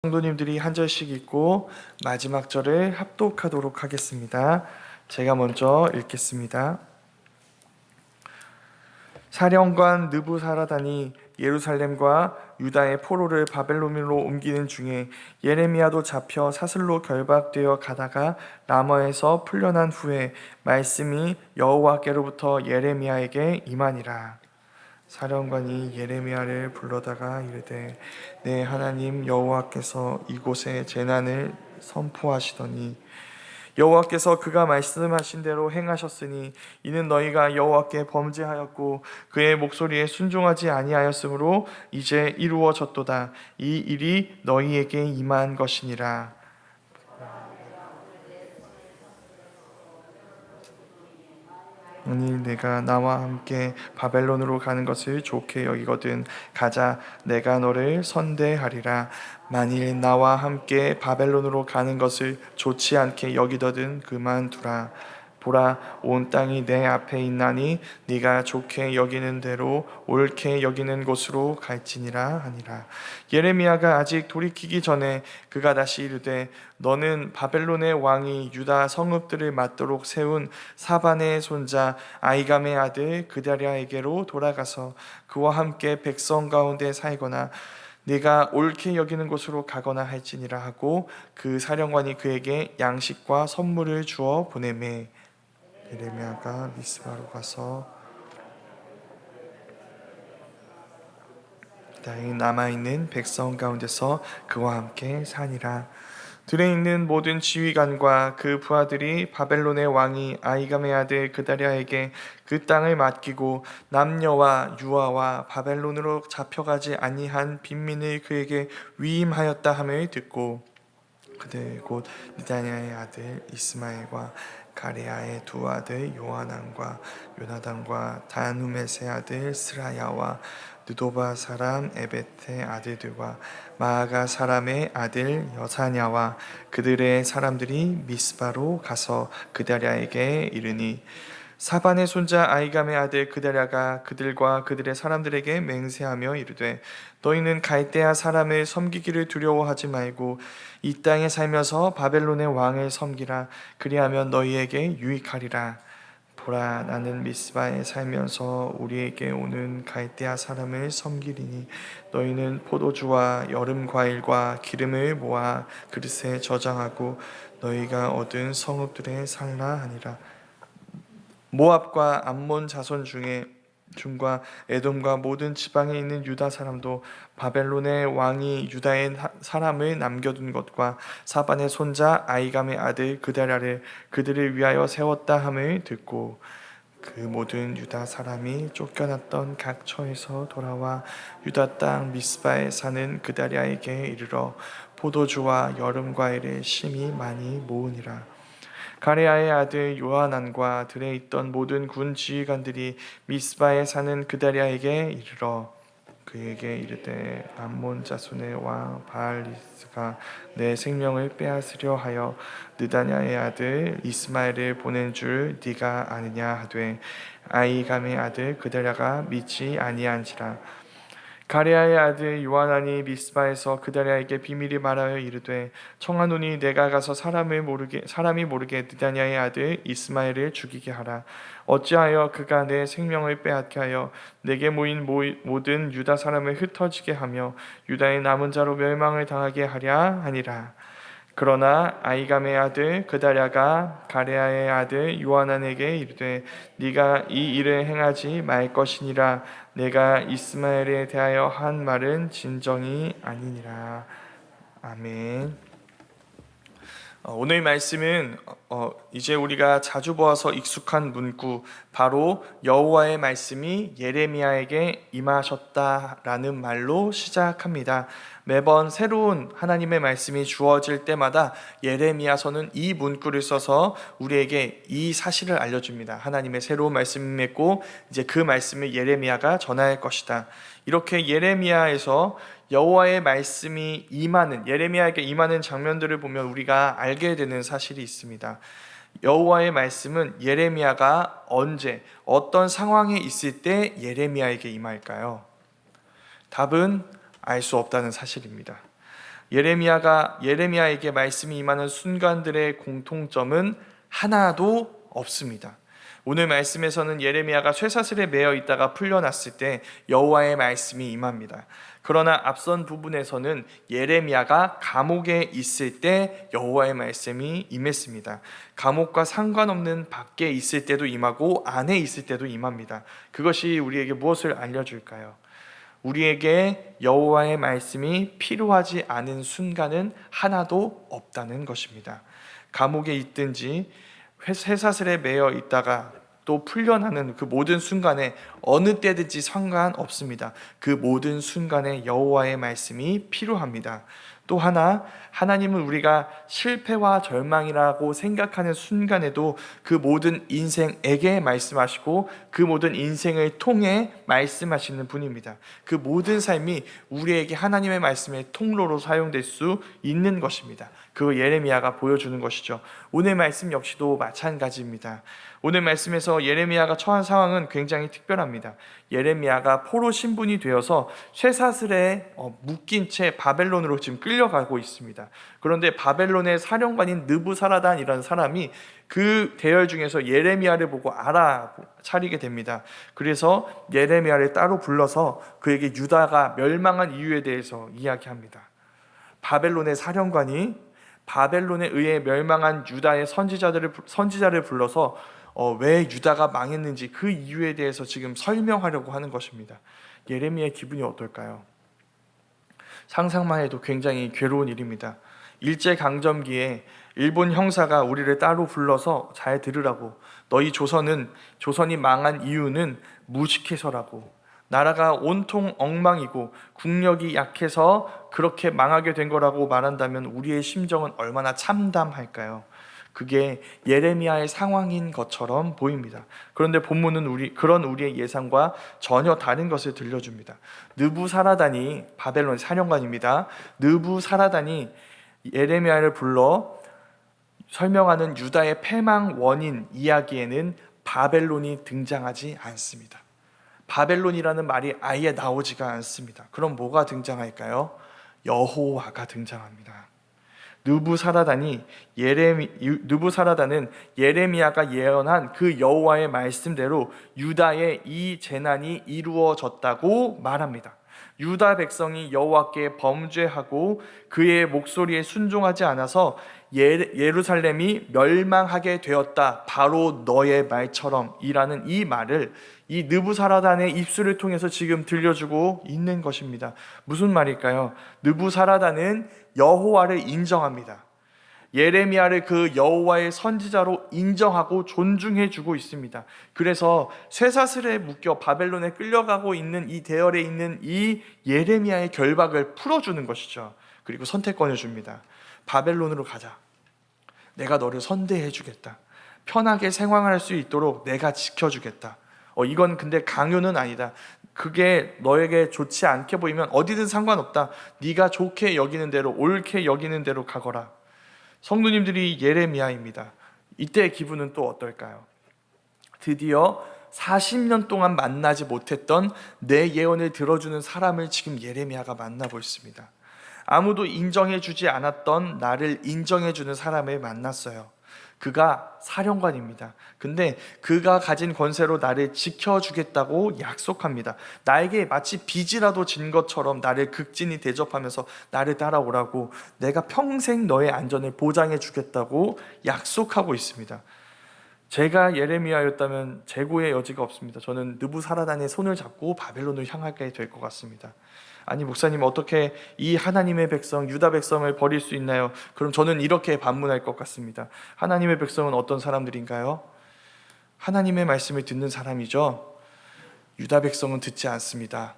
성도님들이 한 절씩 읽고 마지막 절을 합독하도록 하겠습니다. 제가 먼저 읽겠습니다. 사령관 느부사라단이 예루살렘과 유다의 포로를 바벨론으로 옮기는 중에 예레미야도 잡혀 사슬로 결박되어 가다가 라마에서 풀려난 후에 말씀이 여호와께로부터 예레미야에게 임하니라. 사령관이 예레미야를 불러다가 이르되 내 하나님 여호와께서 이곳에 재난을 선포하시더니 여호와께서 그가 말씀하신 대로 행하셨으니 이는 너희가 여호와께 범죄하였고 그의 목소리에 순종하지 아니하였으므로 이제 이루어졌도다. 이 일이 너희에게 임한 것이니라. 아니 내가 나와 함께 바벨론으로 가는 것을 좋게 여기거든 가자, 내가 너를 선대하리라. 만일 나와 함께 바벨론으로 가는 것을 좋지 않게 여기거든 그만두라. 보라, 온 땅이 내 앞에 있나니 네가 좋게 여기는 대로 옳게 여기는 곳으로 갈지니라 하니라. 예레미야가 아직 돌이키기 전에 그가 다시 이르되 너는 바벨론의 왕이 유다 성읍들을 맞도록 세운 사반의 손자 아이감의 아들 그다랴에게로 돌아가서 그와 함께 백성 가운데 살거나 네가 옳게 여기는 곳으로 가거나 할지니라 하고 그 사령관이 그에게 양식과 선물을 주어 보내매 예레미야가 미스바로 가서 다행히 남아있는 백성 가운데서 그와 함께 사니라. 들에 있는 모든 지휘관과 그 부하들이 바벨론의 왕이 아이감의 아들 그다랴에게 그 땅을 맡기고 남녀와 유아와 바벨론으로 잡혀가지 아니한 빈민을 그에게 위임하였다 함을 듣고 그들 곧 느다냐의 아들 이스마엘과 가레아의 두 아들 요하난과 요나단과 다누메스의 아들 스라야와 느도바 사람 에벳의 아들들과 마아가 사람의 아들 여사냐와 그들의 사람들이 미스바로 가서 그다랴에게 이르니 사반의 손자 아이감의 아들 그다랴가 그들과 그들의 사람들에게 맹세하며 이르되 너희는 갈대아 사람을 섬기기를 두려워하지 말고 이 땅에 살면서 바벨론의 왕을 섬기라. 그리하면 너희에게 유익하리라. 보라, 나는 미스바에 살면서 우리에게 오는 갈대아 사람을 섬기리니 너희는 포도주와 여름 과일과 기름을 모아 그릇에 저장하고 너희가 얻은 성읍들에 살라 하니라. 모압과 암몬 자손 중과 에돔과 모든 지방에 있는 유다 사람도 바벨론의 왕이 유다의 사람을 남겨둔 것과 사반의 손자 아이감의 아들 그다랴를 그들을 위하여 세웠다 함을 듣고 그 모든 유다 사람이 쫓겨났던 각 처에서 돌아와 유다 땅 미스바에 사는 그다랴에게 이르러 포도주와 여름 과일을 심히 많이 모으니라. 가레아의 아들 요하난과 들에 있던 모든 군 지휘관들이 미스바에 사는 그다랴에게 이르러 그에게 이르되 암몬 자손의 왕 바알리스가 내 생명을 빼앗으려 하여 느다냐의 아들 이스마엘을 보낸 줄 네가 아느냐 하되 아이감의 아들 그다랴가 믿지 아니한지라. 가레아의 아들 요하난이 미스바에서 그다랴에게 비밀이 말하여 이르되 청하노니 내가 가서 사람이 모르게 느다냐의 아들 이스마엘을 죽이게 하라. 어찌하여 그가 내 생명을 빼앗게 하여 내게 모인 모든 유다 사람을 흩어지게 하며 유다의 남은 자로 멸망을 당하게 하랴 하니라. 그러나 아이감의 아들 그다랴가 가레아의 아들 요하난에게 이르되 네가 이 일을 행하지 말 것이니라. 내가 이스마엘에 대하여 한 말은 진정이 아니니라. 아멘. 오늘 말씀은 이제 우리가 자주 보아서 익숙한 문구, 바로 여호와의 말씀이 예레미야에게 임하셨다라는 말로 시작합니다. 매번 새로운 하나님의 말씀이 주어질 때마다 예레미야서는 이 문구를 써서 우리에게 이 사실을 알려줍니다. 하나님의 새로운 말씀이 있고 이제 그 말씀을 예레미야가 전할 것이다. 이렇게 예레미야에서 여호와의 말씀이 예레미야에게 임하는 장면들을 보면 우리가 알게 되는 사실이 있습니다. 여호와의 말씀은 예레미야가 언제 어떤 상황에 있을 때 예레미야에게 임할까요? 답은 알 수 없다는 사실입니다. 예레미야에게 말씀이 임하는 순간들의 공통점은 하나도 없습니다. 오늘 말씀에서는 예레미야가 쇠사슬에 매여 있다가 풀려났을 때 여호와의 말씀이 임합니다. 그러나 앞선 부분에서는 예레미야가 감옥에 있을 때 여호와의 말씀이 임했습니다. 감옥과 상관없는 밖에 있을 때도 임하고 안에 있을 때도 임합니다. 그것이 우리에게 무엇을 알려줄까요? 우리에게 여호와의 말씀이 필요하지 않은 순간은 하나도 없다는 것입니다. 감옥에 있든지 쇠사슬에 매여 있다가 또 풀려나는 그 모든 순간에 어느 때든지 상관없습니다. 그 모든 순간에 여호와의 말씀이 필요합니다. 또 하나, 하나님은 우리가 실패와 절망이라고 생각하는 순간에도 그 모든 인생에게 말씀하시고 그 모든 인생을 통해 말씀하시는 분입니다. 그 모든 삶이 우리에게 하나님의 말씀의 통로로 사용될 수 있는 것입니다. 그 예레미야가 보여주는 것이죠. 오늘 말씀 역시도 마찬가지입니다. 오늘 말씀에서 예레미야가 처한 상황은 굉장히 특별합니다. 예레미야가 포로 신분이 되어서 쇠사슬에 묶인 채 바벨론으로 지금 끌려가고 있습니다. 그런데 바벨론의 사령관인 느부사라단이라는 사람이 그 대열 중에서 예레미야를 보고 알아차리게 됩니다. 그래서 예레미야를 따로 불러서 그에게 유다가 멸망한 이유에 대해서 이야기합니다. 바벨론의 사령관이 바벨론에 의해 멸망한 유다의 선지자를 불러서 왜 유다가 망했는지 그 이유에 대해서 지금 설명하려고 하는 것입니다. 예레미야의 기분이 어떨까요? 상상만 해도 굉장히 괴로운 일입니다. 일제강점기에 일본 형사가 우리를 따로 불러서 잘 들으라고, 너희 조선이 망한 이유는 무식해서라고, 나라가 온통 엉망이고 국력이 약해서 그렇게 망하게 된 거라고 말한다면 우리의 심정은 얼마나 참담할까요? 그게 예레미야의 상황인 것처럼 보입니다. 그런데 본문은 그런 우리의 예상과 전혀 다른 것을 들려줍니다. 느부사라단이, 바벨론 사령관입니다. 느부사라단이 예레미야를 불러 설명하는 유다의 패망 원인 이야기에는 바벨론이 등장하지 않습니다. 바벨론이라는 말이 아예 나오지가 않습니다. 그럼 뭐가 등장할까요? 여호와가 등장합니다. 느부사라단은 예레미야가 예언한 그 여호와의 말씀대로 유다의 이 재난이 이루어졌다고 말합니다. 유다 백성이 여호와께 범죄하고 그의 목소리에 순종하지 않아서 예루살렘이 멸망하게 되었다, 바로 너의 말처럼 이라는 이 말을 이 느부사라단의 입술을 통해서 지금 들려주고 있는 것입니다. 무슨 말일까요? 느부사라단은 여호와를 인정합니다. 예레미야를 그 여호와의 선지자로 인정하고 존중해주고 있습니다. 그래서 쇠사슬에 묶여 바벨론에 끌려가고 있는 이 대열에 있는 이 예레미야의 결박을 풀어주는 것이죠. 그리고 선택권을 줍니다. 바벨론으로 가자. 내가 너를 선대해주겠다. 편하게 생활할 수 있도록 내가 지켜주겠다. 이건 근데 강요는 아니다. 그게 너에게 좋지 않게 보이면 어디든 상관없다. 네가 좋게 여기는 대로, 옳게 여기는 대로 가거라. 성도님들이 예레미야입니다. 이때의 기분은 또 어떨까요? 드디어 40년 동안 만나지 못했던 내 예언을 들어주는 사람을 지금 예레미야가 만나고 있습니다. 아무도 인정해주지 않았던 나를 인정해주는 사람을 만났어요. 그가 사령관입니다. 근데 그가 가진 권세로 나를 지켜주겠다고 약속합니다. 나에게 마치 빚이라도 진 것처럼 나를 극진히 대접하면서 나를 따라오라고, 내가 평생 너의 안전을 보장해 주겠다고 약속하고 있습니다. 제가 예레미야였다면 재고의 여지가 없습니다. 저는 느부사라단의 손을 잡고 바벨론을 향하게 될 것 같습니다. 아니 목사님, 어떻게 이 하나님의 백성, 유다 백성을 버릴 수 있나요? 그럼 저는 이렇게 반문할 것 같습니다. 하나님의 백성은 어떤 사람들인가요? 하나님의 말씀을 듣는 사람이죠. 유다 백성은 듣지 않습니다.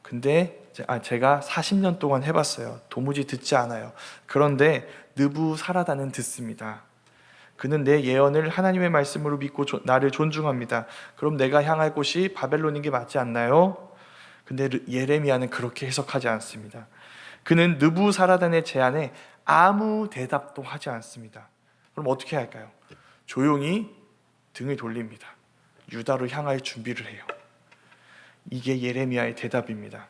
근데 제가 40년 동안 해봤어요. 도무지 듣지 않아요. 그런데 느부사라단은 듣습니다. 그는 내 예언을 하나님의 말씀으로 믿고 나를 존중합니다. 그럼 내가 향할 곳이 바벨론인 게 맞지 않나요? 근데 예레미야는 그렇게 해석하지 않습니다. 그는 느부사라단의 제안에 아무 대답도 하지 않습니다. 그럼 어떻게 할까요? 조용히 등을 돌립니다. 유다로 향할 준비를 해요. 이게 예레미야의 대답입니다.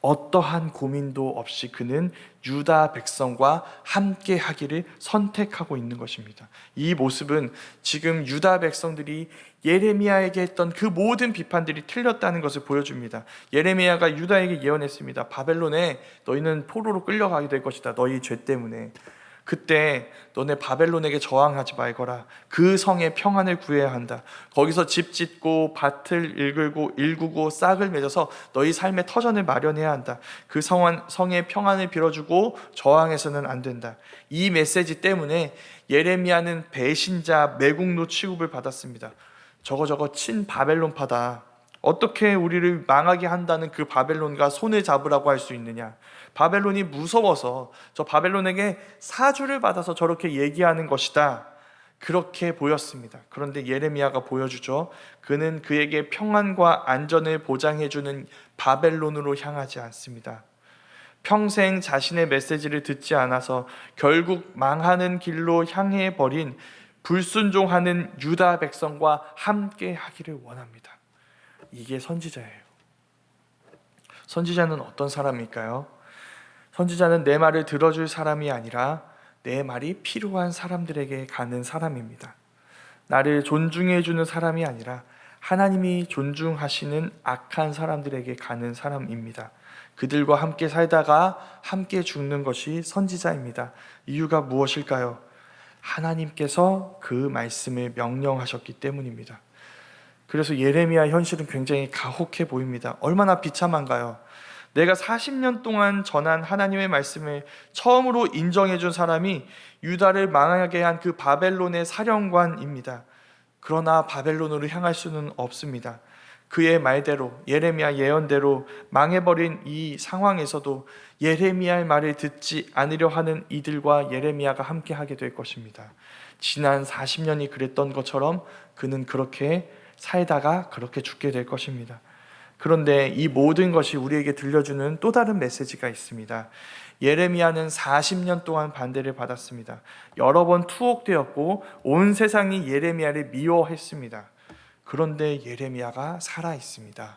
어떠한 고민도 없이 그는 유다 백성과 함께 하기를 선택하고 있는 것입니다. 이 모습은 지금 유다 백성들이 예레미야에게 했던 그 모든 비판들이 틀렸다는 것을 보여줍니다. 예레미야가 유다에게 예언했습니다. 바벨론에 너희는 포로로 끌려가게 될 것이다. 너희 죄 때문에. 그때 너네 바벨론에게 저항하지 말거라. 그 성에 평안을 구해야 한다. 거기서 집 짓고 밭을 일구고 싹을 맺어서 너희 삶의 터전을 마련해야 한다. 그 성의 평안을 빌어주고 저항해서는 안 된다. 이 메시지 때문에 예레미야는 배신자, 매국노 취급을 받았습니다. 저거 친 바벨론파다. 어떻게 우리를 망하게 한다는 그 바벨론과 손을 잡으라고 할 수 있느냐. 바벨론이 무서워서 저 바벨론에게 사주를 받아서 저렇게 얘기하는 것이다. 그렇게 보였습니다. 그런데 예레미야가 보여주죠. 그는 그에게 평안과 안전을 보장해주는 바벨론으로 향하지 않습니다. 평생 자신의 메시지를 듣지 않아서 결국 망하는 길로 향해 버린 불순종하는 유다 백성과 함께 하기를 원합니다. 이게 선지자예요. 선지자는 어떤 사람일까요? 선지자는 내 말을 들어줄 사람이 아니라 내 말이 필요한 사람들에게 가는 사람입니다. 나를 존중해주는 사람이 아니라 하나님이 존중하시는 악한 사람들에게 가는 사람입니다. 그들과 함께 살다가 함께 죽는 것이 선지자입니다. 이유가 무엇일까요? 하나님께서 그 말씀을 명령하셨기 때문입니다. 그래서 예레미야 현실은 굉장히 가혹해 보입니다. 얼마나 비참한가요? 내가 40년 동안 전한 하나님의 말씀을 처음으로 인정해 준 사람이 유다를 망하게 한 그 바벨론의 사령관입니다. 그러나 바벨론으로 향할 수는 없습니다. 그의 말대로, 예레미야 예언대로 망해버린 이 상황에서도 예레미야의 말을 듣지 않으려 하는 이들과 예레미야가 함께 하게 될 것입니다. 지난 40년이 그랬던 것처럼 그는 그렇게 살다가 그렇게 죽게 될 것입니다. 그런데 이 모든 것이 우리에게 들려주는 또 다른 메시지가 있습니다. 예레미야는 40년 동안 반대를 받았습니다. 여러 번 투옥되었고 온 세상이 예레미야를 미워했습니다. 그런데 예레미야가 살아 있습니다.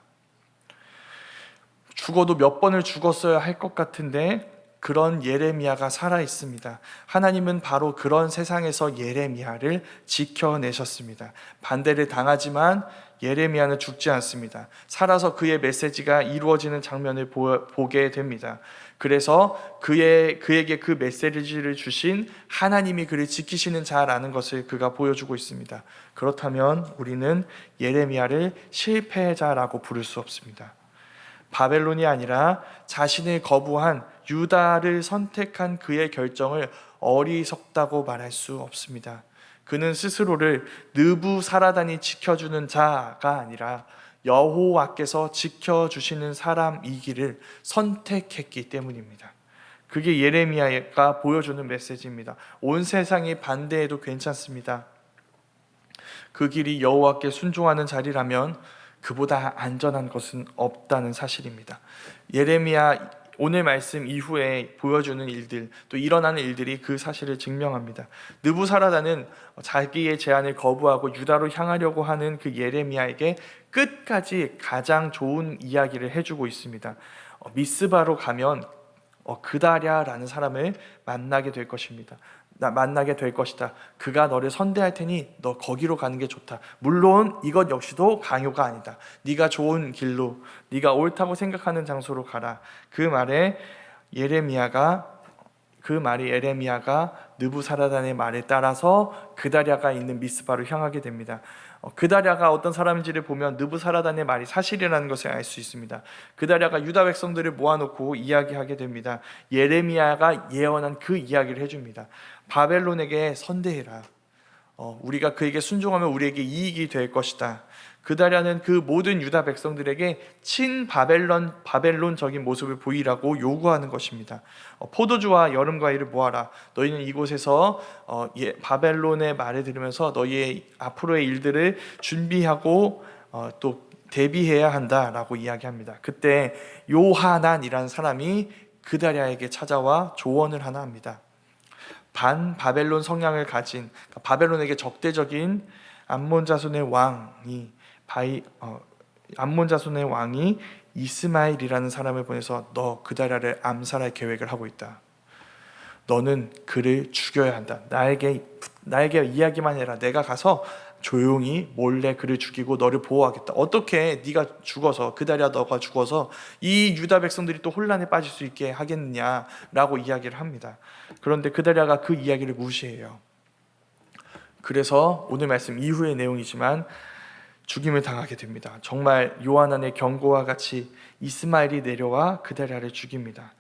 죽어도 몇 번을 죽었어야 할 것 같은데 그런 예레미야가 살아 있습니다. 하나님은 바로 그런 세상에서 예레미야를 지켜내셨습니다. 반대를 당하지만 예레미야는 죽지 않습니다. 살아서 그의 메시지가 이루어지는 장면을 보게 됩니다. 그래서 그에게 그 메시지를 주신 하나님이 그를 지키시는 자라는 것을 그가 보여주고 있습니다. 그렇다면 우리는 예레미야를 실패자라고 부를 수 없습니다. 바벨론이 아니라 자신을 거부한 유다를 선택한 그의 결정을 어리석다고 말할 수 없습니다. 그는 스스로를 느부사라단이 지켜주는 자가 아니라 여호와께서 지켜주시는 사람이기를 선택했기 때문입니다. 그게 예레미야가 보여주는 메시지입니다. 온 세상이 반대해도 괜찮습니다. 그 길이 여호와께 순종하는 자리라면 그보다 안전한 것은 없다는 사실입니다. 예레미야 오늘 말씀 이후에 보여주는 일들, 또 일어나는 일들이 그 사실을 증명합니다. 느부사라단은 자기의 제안을 거부하고 유다로 향하려고 하는 그 예레미야에게 끝까지 가장 좋은 이야기를 해주고 있습니다. 미스바로 가면 그다랴라는 사람을 만나게 될 것입니다. 만나게 될 것이다. 그가 너를 선대할 테니 너 거기로 가는 게 좋다. 물론 이것 역시도 강요가 아니다. 네가 좋은 길로, 네가 옳다고 생각하는 장소로 가라. 그 말이 예레미야가 느부사라단의 말에 따라서 그다랴가 있는 미스바로 향하게 됩니다. 그다랴가 어떤 사람인지를 보면 느부사라단의 말이 사실이라는 것을 알 수 있습니다. 그다랴가 유다 백성들을 모아놓고 이야기하게 됩니다. 예레미야가 예언한 그 이야기를 해줍니다. 바벨론에게 선대해라. 우리가 그에게 순종하면 우리에게 이익이 될 것이다. 그다랴는 그 모든 유다 백성들에게 바벨론적인 모습을 보이라고 요구하는 것입니다. 포도주와 여름과일을 모아라. 너희는 이곳에서 바벨론의 말을 들으면서 너희의 앞으로의 일들을 준비하고 또 대비해야 한다라고 이야기합니다. 그때 요하난이라는 사람이 그다랴에게 찾아와 조언을 하나 합니다. 반 바벨론 성향을 가진 바벨론에게 적대적인 암몬 자손의 왕이 암몬 자손의 왕이 이스마엘이라는 사람을 보내서 너 그다랴를 암살할 계획을 하고 있다. 너는 그를 죽여야 한다. 나에게 이야기만 해라. 내가 가서 조용히 몰래 그를 죽이고 너를 보호하겠다. 어떻게 네가 죽어서, 그다랴 너가 죽어서 이 유다 백성들이 또 혼란에 빠질 수 있게 하겠느냐라고 이야기를 합니다. 그런데 그다랴가 그 이야기를 무시해요. 그래서 오늘 말씀 이후의 내용이지만 죽임을 당하게 됩니다. 정말 요하난의 경고와 같이 이스마엘이 내려와 그다랴를 죽입니다.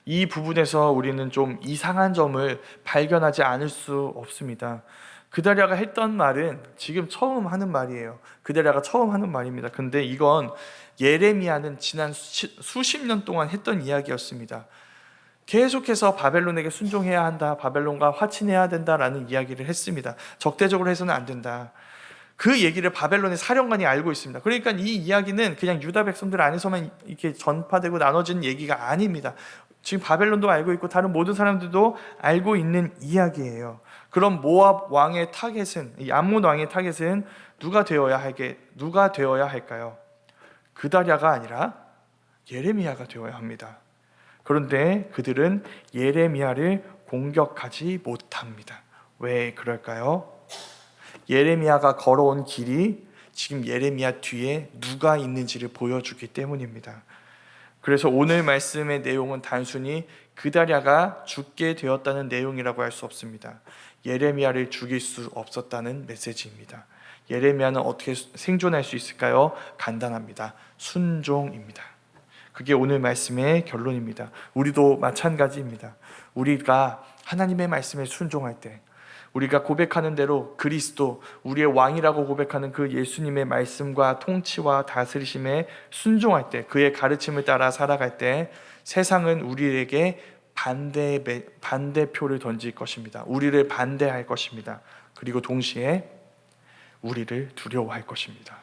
이 부분에서 우리는 좀 이상한 점을 발견하지 않을 수 없습니다. 그다랴가 했던 말은 지금 처음 하는 말이에요. 그다랴가 처음 하는 말입니다. 근데 이건 예레미야는 지난 수십 년 동안 했던 이야기였습니다. 계속해서 바벨론에게 순종해야 한다, 바벨론과 화친해야 된다라는 이야기를 했습니다. 적대적으로 해서는 안 된다. 그 얘기를 바벨론의 사령관이 알고 있습니다. 그러니까 이 이야기는 그냥 유다 백성들 안에서만 이렇게 전파되고 나눠지는 얘기가 아닙니다. 지금 바벨론도 알고 있고 다른 모든 사람들도 알고 있는 이야기예요. 그럼 모압 왕의 타겟은, 이 암몬 왕의 타겟은 누가 되어야 할까요? 그다랴가 아니라 예레미야가 되어야 합니다. 그런데 그들은 예레미야를 공격하지 못합니다. 왜 그럴까요? 예레미야가 걸어온 길이 지금 예레미야 뒤에 누가 있는지를 보여주기 때문입니다. 그래서 오늘 말씀의 내용은 단순히 그다랴가 죽게 되었다는 내용이라고 할 수 없습니다. 예레미야를 죽일 수 없었다는 메시지입니다. 예레미야는 어떻게 생존할 수 있을까요? 간단합니다. 순종입니다. 그게 오늘 말씀의 결론입니다. 우리도 마찬가지입니다. 우리가 하나님의 말씀에 순종할 때, 우리가 고백하는 대로 그리스도, 우리의 왕이라고 고백하는 그 예수님의 말씀과 통치와 다스리심에 순종할 때, 그의 가르침을 따라 살아갈 때 세상은 우리에게 반대표를 던질 것입니다. 우리를 반대할 것입니다. 그리고 동시에 우리를 두려워할 것입니다.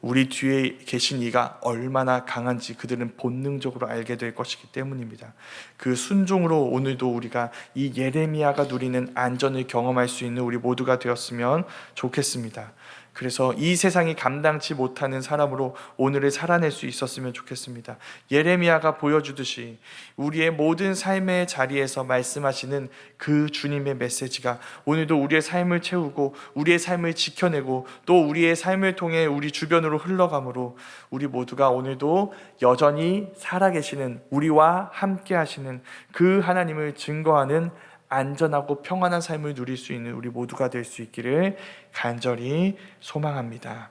우리 뒤에 계신 이가 얼마나 강한지 그들은 본능적으로 알게 될 것이기 때문입니다. 그 순종으로 오늘도 우리가 이 예레미야가 누리는 안전을 경험할 수 있는 우리 모두가 되었으면 좋겠습니다. 그래서 이 세상이 감당치 못하는 사람으로 오늘을 살아낼 수 있었으면 좋겠습니다. 예레미야가 보여주듯이 우리의 모든 삶의 자리에서 말씀하시는 그 주님의 메시지가 오늘도 우리의 삶을 채우고 우리의 삶을 지켜내고 또 우리의 삶을 통해 우리 주변으로 흘러가므로 우리 모두가 오늘도 여전히 살아계시는, 우리와 함께 하시는 그 하나님을 증거하는 안전하고 평안한 삶을 누릴 수 있는 우리 모두가 될 수 있기를 간절히 소망합니다.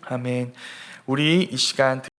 아멘. 우리 이 시간